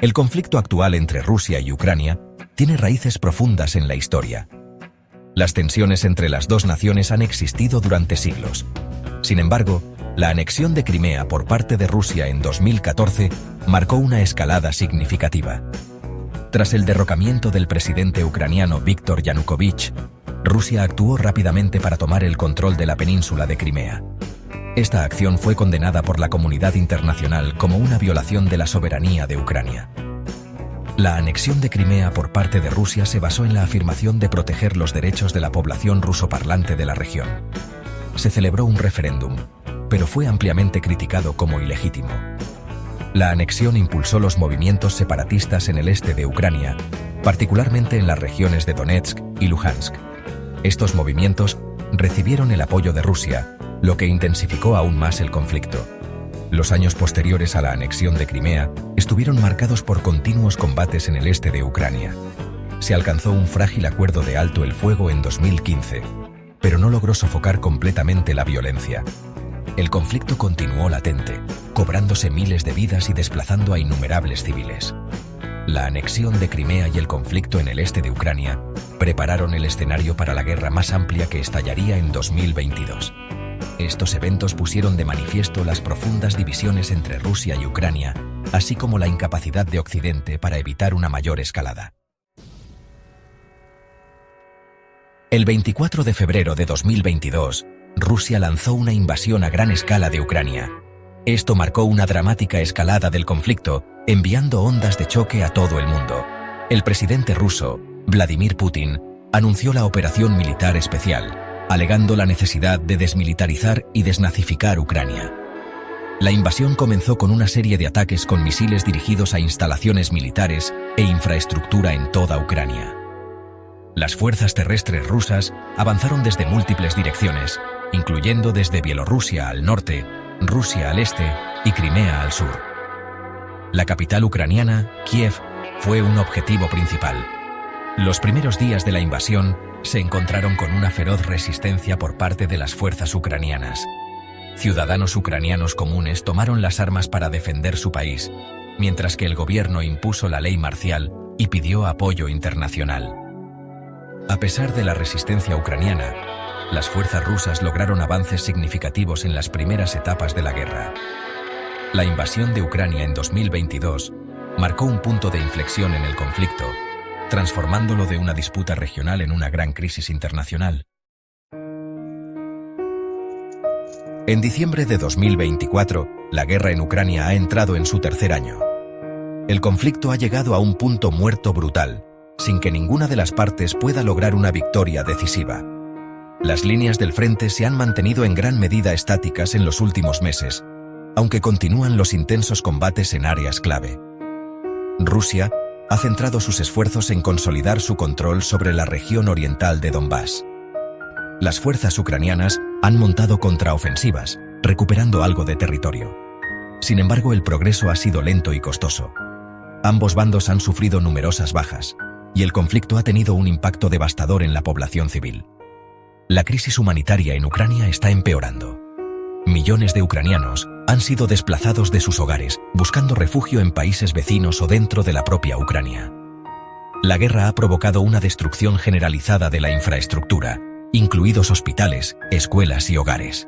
El conflicto actual entre Rusia y Ucrania tiene raíces profundas en la historia. Las tensiones entre las dos naciones han existido durante siglos. Sin embargo, la anexión de Crimea por parte de Rusia en 2014 marcó una escalada significativa. Tras el derrocamiento del presidente ucraniano Viktor Yanukovych, Rusia actuó rápidamente para tomar el control de la península de Crimea. Esta acción fue condenada por la comunidad internacional como una violación de la soberanía de Ucrania. La anexión de Crimea por parte de Rusia se basó en la afirmación de proteger los derechos de la población rusoparlante de la región. Se celebró un referéndum, pero fue ampliamente criticado como ilegítimo. La anexión impulsó los movimientos separatistas en el este de Ucrania, particularmente en las regiones de Donetsk y Luhansk. Estos movimientos recibieron el apoyo de Rusia, lo que intensificó aún más el conflicto. Los años posteriores a la anexión de Crimea estuvieron marcados por continuos combates en el este de Ucrania. Se alcanzó un frágil acuerdo de alto el fuego en 2015, pero no logró sofocar completamente la violencia. El conflicto continuó latente, cobrándose miles de vidas y desplazando a innumerables civiles. La anexión de Crimea y el conflicto en el este de Ucrania prepararon el escenario para la guerra más amplia que estallaría en 2022. Estos eventos pusieron de manifiesto las profundas divisiones entre Rusia y Ucrania, así como la incapacidad de Occidente para evitar una mayor escalada. El 24 de febrero de 2022, Rusia lanzó una invasión a gran escala de Ucrania. Esto marcó una dramática escalada del conflicto, enviando ondas de choque a todo el mundo. El presidente ruso, Vladimir Putin, anunció la operación militar especial, alegando la necesidad de desmilitarizar y desnazificar Ucrania. La invasión comenzó con una serie de ataques con misiles dirigidos a instalaciones militares e infraestructura en toda Ucrania. Las fuerzas terrestres rusas avanzaron desde múltiples direcciones, incluyendo desde Bielorrusia al norte, Rusia al este y Crimea al sur. La capital ucraniana, Kiev, fue un objetivo principal. Los primeros días de la invasión se encontraron con una feroz resistencia por parte de las fuerzas ucranianas. Ciudadanos ucranianos comunes tomaron las armas para defender su país, mientras que el gobierno impuso la ley marcial y pidió apoyo internacional. A pesar de la resistencia ucraniana, las fuerzas rusas lograron avances significativos en las primeras etapas de la guerra. La invasión de Ucrania en 2022 marcó un punto de inflexión en el conflicto, transformándolo de una disputa regional en una gran crisis internacional. En diciembre de 2024, la guerra en Ucrania ha entrado en su tercer año. El conflicto ha llegado a un punto muerto brutal, sin que ninguna de las partes pueda lograr una victoria decisiva. Las líneas del frente se han mantenido en gran medida estáticas en los últimos meses, aunque continúan los intensos combates en áreas clave. Rusia ha centrado sus esfuerzos en consolidar su control sobre la región oriental de Donbass. Las fuerzas ucranianas han montado contraofensivas, recuperando algo de territorio. Sin embargo, el progreso ha sido lento y costoso. Ambos bandos han sufrido numerosas bajas, y el conflicto ha tenido un impacto devastador en la población civil. La crisis humanitaria en Ucrania está empeorando. Millones de ucranianos han sido desplazados de sus hogares, buscando refugio en países vecinos o dentro de la propia Ucrania. La guerra ha provocado una destrucción generalizada de la infraestructura, incluidos hospitales, escuelas y hogares.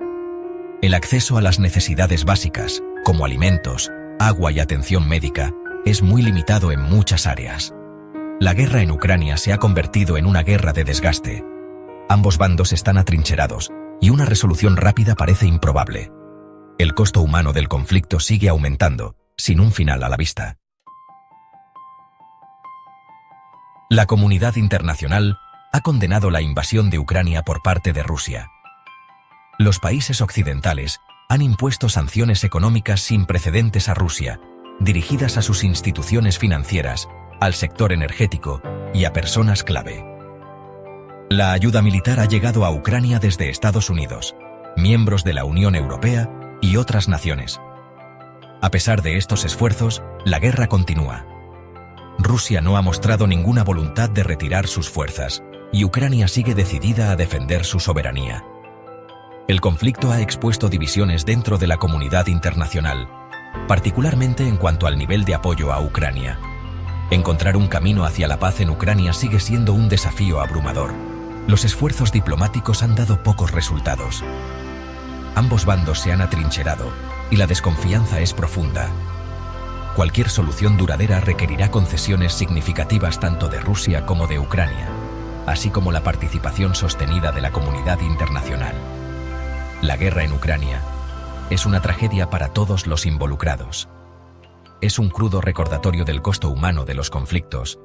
El acceso a las necesidades básicas, como alimentos, agua y atención médica, es muy limitado en muchas áreas. La guerra en Ucrania se ha convertido en una guerra de desgaste. Ambos bandos están atrincherados, y una resolución rápida parece improbable. El costo humano del conflicto sigue aumentando, sin un final a la vista. La comunidad internacional ha condenado la invasión de Ucrania por parte de Rusia. Los países occidentales han impuesto sanciones económicas sin precedentes a Rusia, dirigidas a sus instituciones financieras, al sector energético y a personas clave. La ayuda militar ha llegado a Ucrania desde Estados Unidos, miembros de la Unión Europea y otras naciones. A pesar de estos esfuerzos, la guerra continúa. Rusia no ha mostrado ninguna voluntad de retirar sus fuerzas, y Ucrania sigue decidida a defender su soberanía. El conflicto ha expuesto divisiones dentro de la comunidad internacional, particularmente en cuanto al nivel de apoyo a Ucrania. Encontrar un camino hacia la paz en Ucrania sigue siendo un desafío abrumador. Los esfuerzos diplomáticos han dado pocos resultados. Ambos bandos se han atrincherado y la desconfianza es profunda. Cualquier solución duradera requerirá concesiones significativas tanto de Rusia como de Ucrania, así como la participación sostenida de la comunidad internacional. La guerra en Ucrania es una tragedia para todos los involucrados. Es un crudo recordatorio del costo humano de los conflictos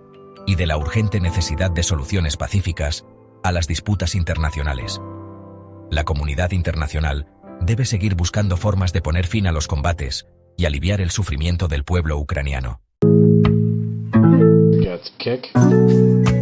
y de la urgente necesidad de soluciones pacíficas a las disputas internacionales. La comunidad internacional debe seguir buscando formas de poner fin a los combates y aliviar el sufrimiento del pueblo ucraniano. Get kick.